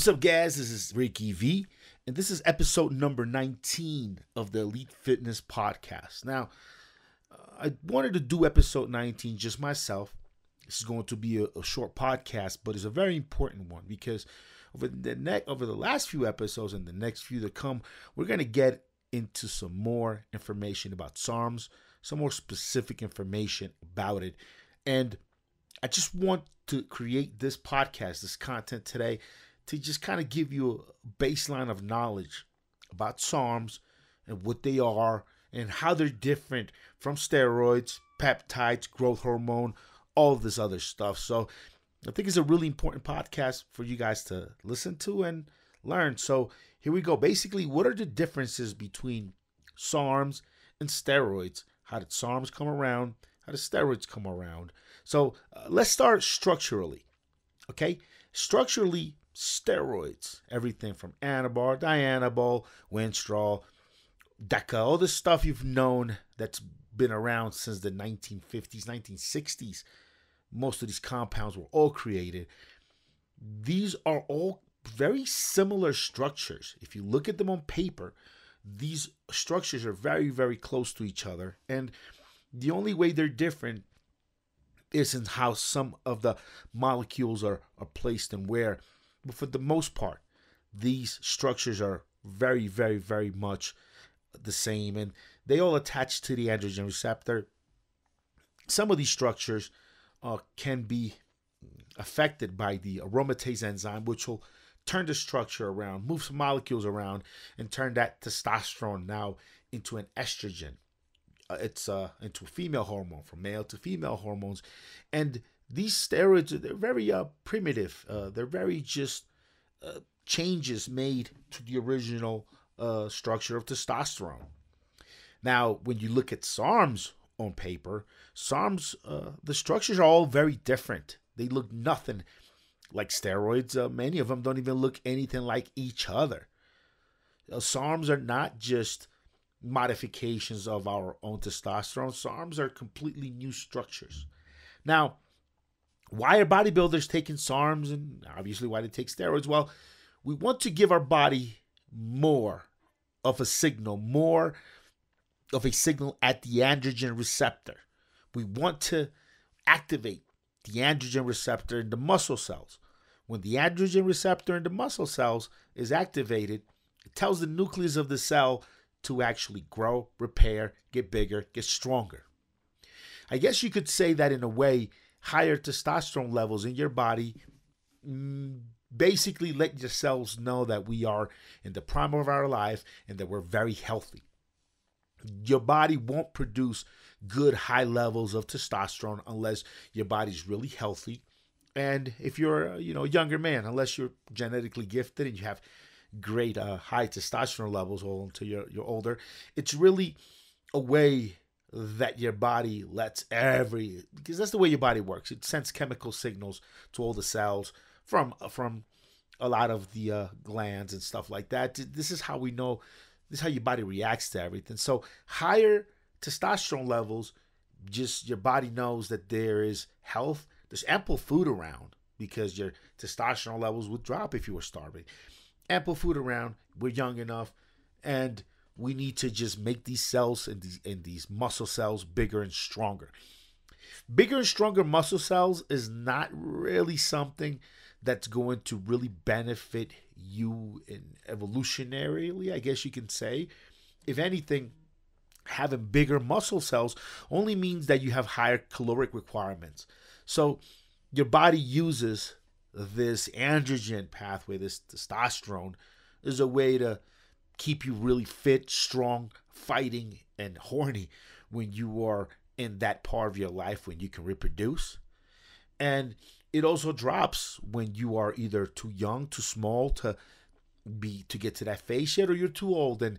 What's up, guys? This is Ricky V, and this is episode number 19 of the Elite Fitness Podcast. Now, I wanted to do episode 19 just myself. This is going to be a short podcast, but it's a very important one because over the last few episodes and the next few to come, we're going to get into some more information about SARMS, some more specific information about it. And I just want to create this podcast, this content today, to just kind of give you a baseline of knowledge about SARMs and what they are and how they're different from steroids, peptides, growth hormone, all of this other stuff. So I think it's a really important podcast for you guys to listen to and learn. So here we go. Basically, what are the differences between SARMs and steroids? How did SARMs come around? How did steroids come around? So let's start structurally. Okay? Structurally, steroids, everything from Anabar, Dianabol, Winstrol, Deca, all the stuff you've known that's been around since the 1950s, 1960s. Most of these compounds were all created. These are all very similar structures. If you look at them on paper, these structures are very, very close to each other. And the only way they're different is in how some of the molecules are placed and where. But for the most part, these structures are very, very, very much the same. And they all attach to the androgen receptor. Some of these structures can be affected by the aromatase enzyme, which will turn the structure around, move some molecules around, and turn that testosterone now into an estrogen. It's into a female hormone, from male to female hormones. And these steroids, they're very primitive. They're very just changes made to the original structure of testosterone. Now, when you look at SARMs on paper, SARMs, the structures are all very different. They look nothing like steroids. Many of them don't even look anything like each other. SARMs are not just modifications of our own testosterone. SARMs are completely new structures. Now, why are bodybuilders taking SARMs and obviously why they take steroids? Well, we want to give our body more of a signal, at the androgen receptor. We want to activate the androgen receptor in the muscle cells. When the androgen receptor in the muscle cells is activated, it tells the nucleus of the cell to actually grow, repair, get bigger, get stronger. I guess you could say that in a way, higher testosterone levels in your body basically let your cells know that we are in the prime of our life and that we're very healthy. Your body won't produce good high levels of testosterone unless your body's really healthy. And if you're a younger man, unless you're genetically gifted and you have great high testosterone levels until you're older, it's really a way that your body lets because that's the way your body works. It sends chemical signals to all the cells from a lot of the glands and stuff like that. This is how we know. This is how your body reacts to everything. So higher testosterone levels, just your body knows that there is health. There's ample food around because your testosterone levels would drop if you were starving. Ample food around. We're young enough, and we need to just make these cells and these muscle cells bigger and stronger. Bigger and stronger muscle cells is not really something that's going to really benefit you evolutionarily, I guess you can say. If anything, having bigger muscle cells only means that you have higher caloric requirements. So your body uses this androgen pathway, this testosterone, as a way to keep you really fit, strong, fighting, and horny when you are in that part of your life when you can reproduce. And it also drops when you are either too young, too small to get to that phase yet, or you're too old and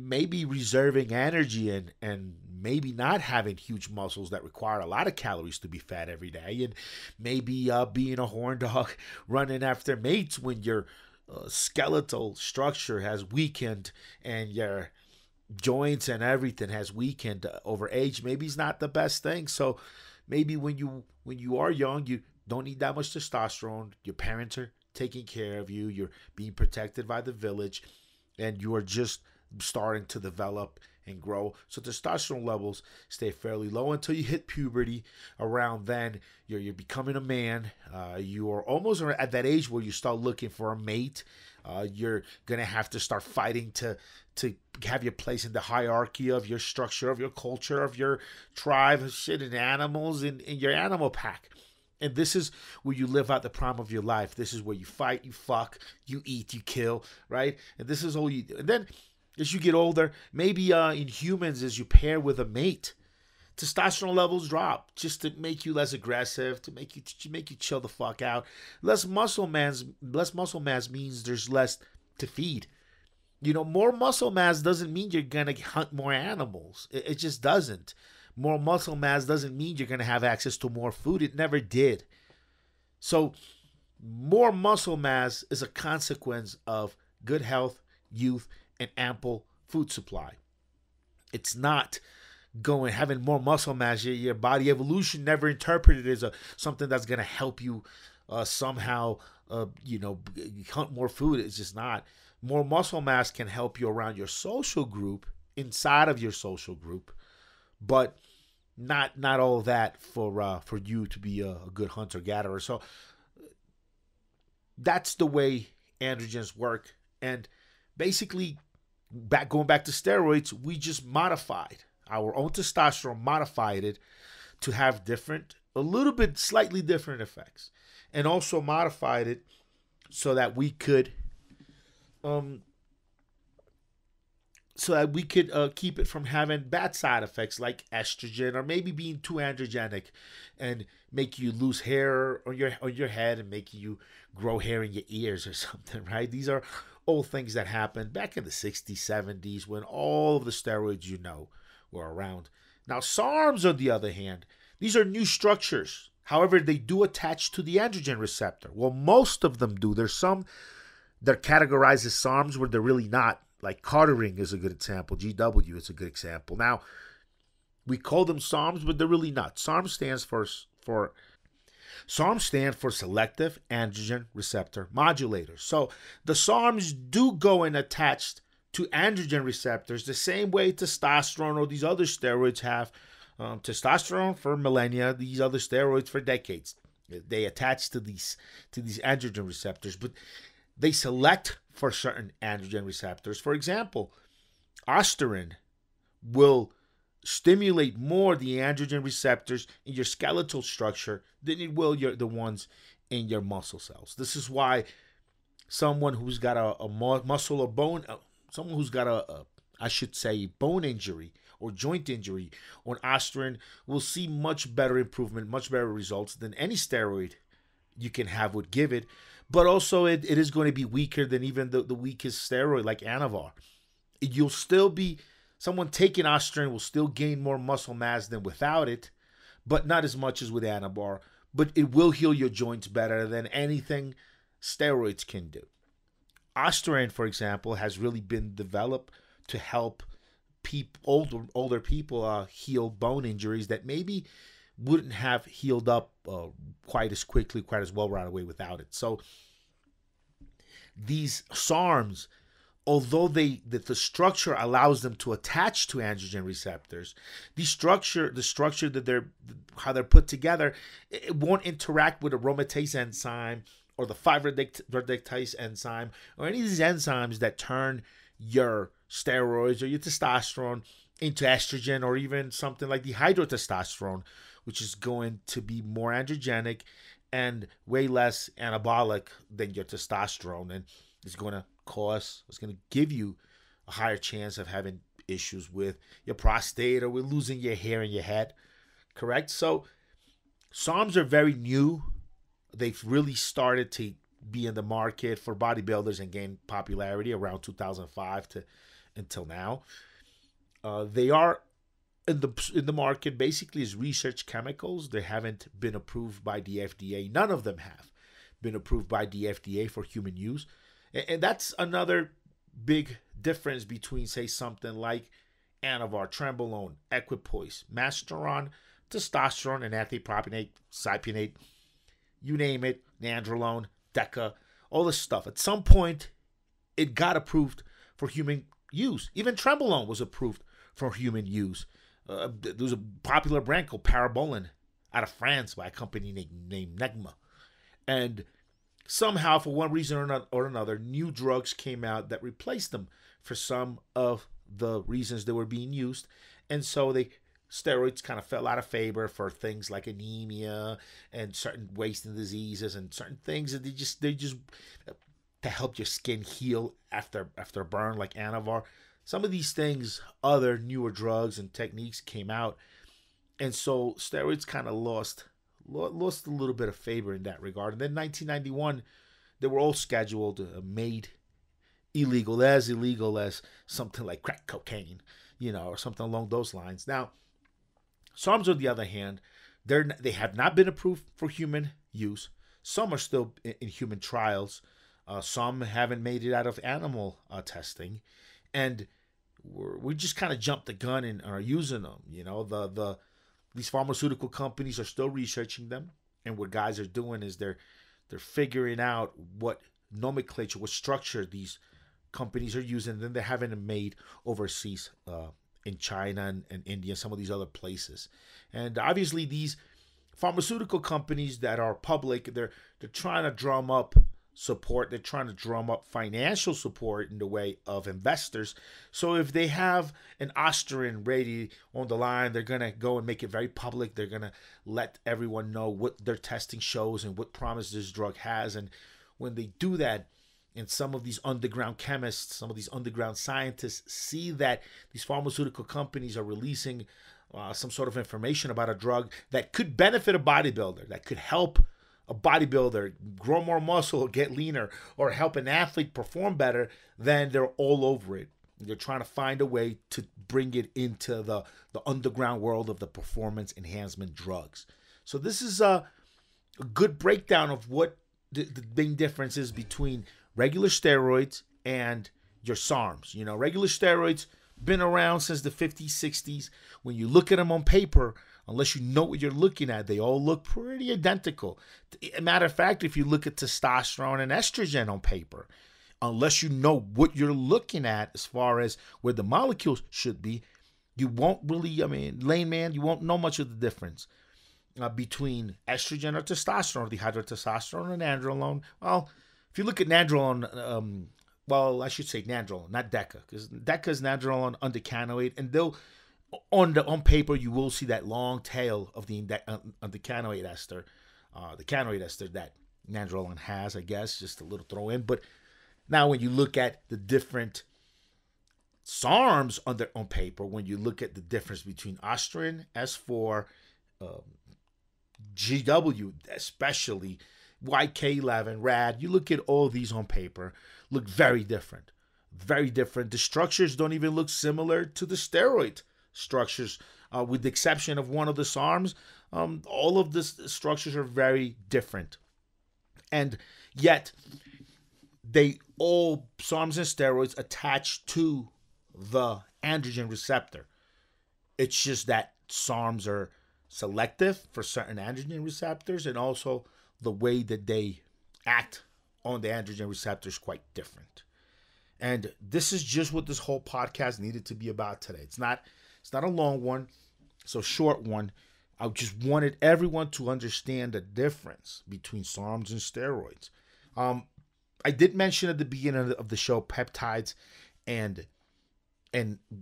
maybe reserving energy and maybe not having huge muscles that require a lot of calories to be fat every day, and maybe being a horn dog running after mates when your skeletal structure has weakened and your joints and everything has weakened over age. Maybe it's not the best thing. So maybe when you are young, you don't need that much testosterone. Your parents are taking care of you. You're being protected by the village, and you are just starting to develop and grow. So testosterone levels stay fairly low until you hit puberty. Around then, you're becoming a man. You are almost at that age where you start looking for a mate. You're gonna have to start fighting to have your place in the hierarchy of your structure, of your culture, of your tribe, of shit, and animals in your animal pack. And this is where you live out the prime of your life. This is where you fight, you fuck, you eat, you kill, right? And this is all you do. And then as you get older, maybe in humans, as you pair with a mate, testosterone levels drop just to make you less aggressive, to make you chill the fuck out. Less muscle mass means there's less to feed. More muscle mass doesn't mean you're gonna hunt more animals. It just doesn't. More muscle mass doesn't mean you're gonna have access to more food. It never did. So more muscle mass is a consequence of good health, youth, and ample food supply. It's not having more muscle mass. Your body evolution never interpreted it as something that's going to help you somehow hunt more food. It's just not. More muscle mass can help you around your social group, inside of your social group, but not all that for you to be a good hunter gatherer. So that's the way androgens work. And basically, going back to steroids, we just modified our own testosterone, modified it to have slightly different effects, and also modified it so that we could keep it from having bad side effects like estrogen, or maybe being too androgenic and make you lose hair on your head and make you grow hair in your ears or something, right? These are all things that happened back in the 60s, 70s, when all of the steroids were around. Now, SARMs, on the other hand, these are new structures. However, they do attach to the androgen receptor. Well, most of them do. There's some that are categorized as SARMs where they're really not. Like Cartering is a good example. GW is a good example. Now, we call them SARMs, but they're really not. SARMs stand for selective androgen receptor modulators. So the SARMs do go and attach to androgen receptors the same way testosterone or these other steroids have. Testosterone for millennia, these other steroids for decades. They attach to these androgen receptors, but they select for certain androgen receptors. For example, Osterin will stimulate more the androgen receptors in your skeletal structure than it will the ones in your muscle cells. This is why someone who's got a muscle or bone, someone who's got bone injury or joint injury on Osterin will see much better improvement, much better results than any steroid you can have would give it. But also it is going to be weaker than even the weakest steroid like Anavar. You'll still be, someone taking Osterin will still gain more muscle mass than without it, but not as much as with Anavar. But it will heal your joints better than anything steroids can do. Osterin, for example, has really been developed to help older people heal bone injuries that maybe wouldn't have healed up quite as quickly, quite as well right away without it. So these SARMs, although the structure allows them to attach to androgen receptors, the structure that how they're put together, it won't interact with a aromatase enzyme or the 5-reductase enzyme or any of these enzymes that turn your steroids or your testosterone into estrogen, or even something like dihydrotestosterone, which is going to be more androgenic and way less anabolic than your testosterone, and it's going to give you a higher chance of having issues with your prostate or with losing your hair in your head. Correct? So SARMs are very new. They've really started to be in the market for bodybuilders and gain popularity around 2005 to until now. They are in the market basically as research chemicals. They haven't been approved by the FDA. None of them have been approved by the FDA for human use. And that's another big difference between, say, something like Anavar, Trenbolone, Equipoise, Masteron, testosterone, and anthropropionate, cypionate, you name it, Nandrolone, Deca. all this stuff. At some point, it got approved for human use. Even Trenbolone was approved for human use. There was a popular brand called Parabolin out of France by a company named Negma. And somehow, for one reason or another, new drugs came out that replaced them for some of the reasons they were being used. And so steroids kind of fell out of favor for things like anemia and certain wasting diseases and certain things that they just to help your skin heal after a burn, like Anavar. Some of these things, other newer drugs and techniques came out, and so steroids kind of lost a little bit of favor in that regard. And then 1991, they were all scheduled, made illegal as something like crack cocaine, or something along those lines. Now, SARMs, on the other hand, they have not been approved for human use. Some are still in human trials. Some haven't made it out of animal testing, and we just kind of jumped the gun and are using them. These pharmaceutical companies are still researching them, and what guys are doing is they're figuring out what nomenclature, what structure these companies are using, and then they're having them made overseas in China and India and some of these other places. And obviously these pharmaceutical companies that are public, they're trying to drum up support. They're trying to drum up financial support in the way of investors. So if they have an Austrian ready on the line, they're going to go and make it very public. They're going to let everyone know what their testing shows and what promise this drug has. And when they do that, and some of these underground chemists, some of these underground scientists see that these pharmaceutical companies are releasing some sort of information about a drug that could benefit a bodybuilder, that could help a bodybuilder grow more muscle, get leaner, or help an athlete perform better, then they're all over it. They're trying to find a way to bring it into the underground world of the performance enhancement drugs. So this is a good breakdown of what the main difference is between regular steroids and your SARMs. Regular steroids been around since the 50s, 60s. When you look at them on paper, unless you know what you're looking at, they all look pretty identical. Matter of fact, if you look at testosterone and estrogen on paper, unless you know what you're looking at as far as where the molecules should be, you won't really, layman, you won't know much of the difference between estrogen or testosterone, dihydrotestosterone and nandrolone. Well, if you look at nandrolone, I should say nandrolone, not DECA, because DECA is nandrolone undecanoate, and on paper you will see that long tail of the undecanoate ester, the canoate ester that nandrolone has, I guess, just a little throw in. But now when you look at the different SARMs on paper, when you look at the difference between Austrian, S4, GW, especially YK11, RAD, you look at all these on paper, look very different. Very different. The structures don't even look similar to the steroid structures, with the exception of one of the SARMs. All of the structures are very different. And yet, SARMs and steroids attach to the androgen receptor. It's just that SARMs are selective for certain androgen receptors, and also the way that they act on the androgen receptor is quite different. And this is just what this whole podcast needed to be about today. It's not a long one, it's a short one. I just wanted everyone to understand the difference between SARMs and steroids. I did mention at the beginning of the show peptides and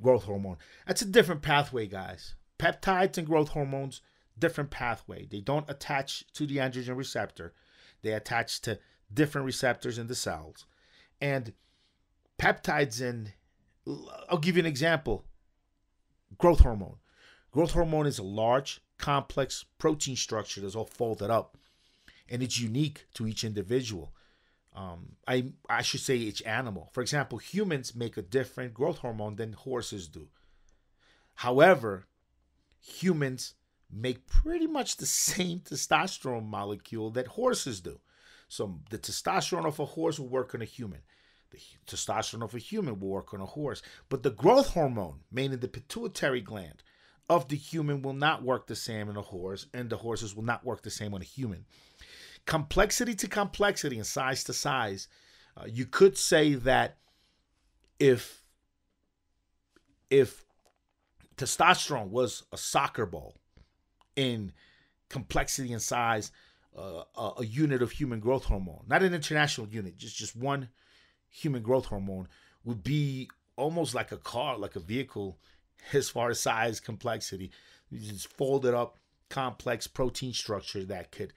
growth hormone. That's a different pathway, guys. Peptides and growth hormones, different pathway. They don't attach to the androgen receptor. They attach to different receptors in the cells. And peptides I'll give you an example. Growth hormone. Growth hormone is a large, complex protein structure that's all folded up, and it's unique to each individual. I should say each animal. For example, humans make a different growth hormone than horses do. However, humans make pretty much the same testosterone molecule that horses do. So the testosterone of a horse will work on a human. The testosterone of a human will work on a horse. But the growth hormone, meaning the pituitary gland of the human, will not work the same in a horse, and the horses will not work the same on a human. Complexity to complexity and size to size. You could say that if testosterone was a soccer ball in complexity and size, a unit of human growth hormone, not an international unit, just one human growth hormone, would be almost like a car, like a vehicle, as far as size, complexity. You just folded up, complex protein structure that could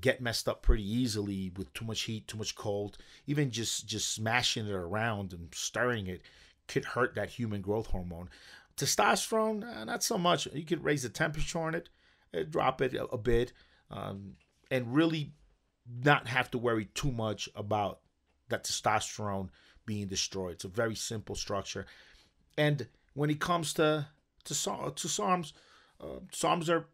get messed up pretty easily with too much heat, too much cold. Even just smashing it around and stirring it could hurt that human growth hormone. Testosterone, not so much. You could raise the temperature on it, drop it a bit, and really not have to worry too much about that testosterone being destroyed. It's a very simple structure. And when it comes to SARMs, SARMs are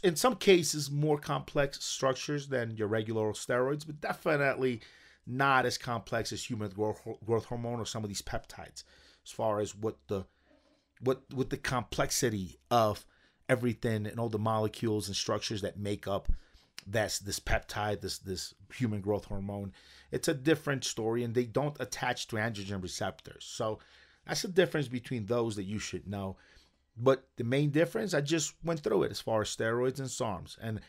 in some cases more complex structures than your regular steroids, but definitely not as complex as human growth hormone or some of these peptides, as far as what the complexity of everything and all the molecules and structures that make up this peptide, this human growth hormone. It's a different story, and they don't attach to androgen receptors. So that's the difference between those that you should know. But the main difference, I just went through it as far as steroids and SARMs. And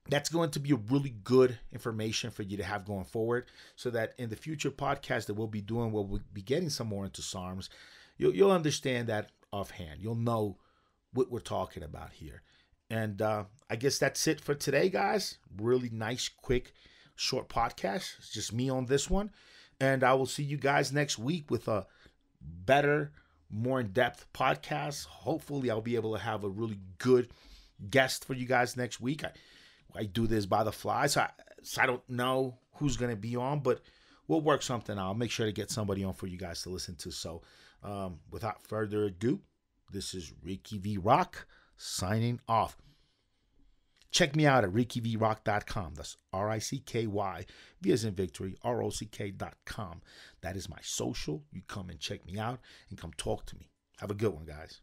that's going to be a really good information for you to have going forward, so that in the future podcasts that we'll be doing, we'll be getting some more into SARMs. You'll understand that offhand. You'll know what we're talking about here. And I guess that's it for today, guys. Really nice, quick, short podcast. It's just me on this one. And I will see you guys next week with a better, more in-depth podcast. Hopefully, I'll be able to have a really good guest for you guys next week. I do this by the fly, so I don't know who's going to be on, but we'll work something out. I'll make sure to get somebody on for you guys to listen to. So without further ado, this is Ricky V Rock signing off. Check me out at rickyvrock.com. That's RICKY, V as in victory, ROCK.com. That is my social. You come and check me out and come talk to me. Have a good one, guys.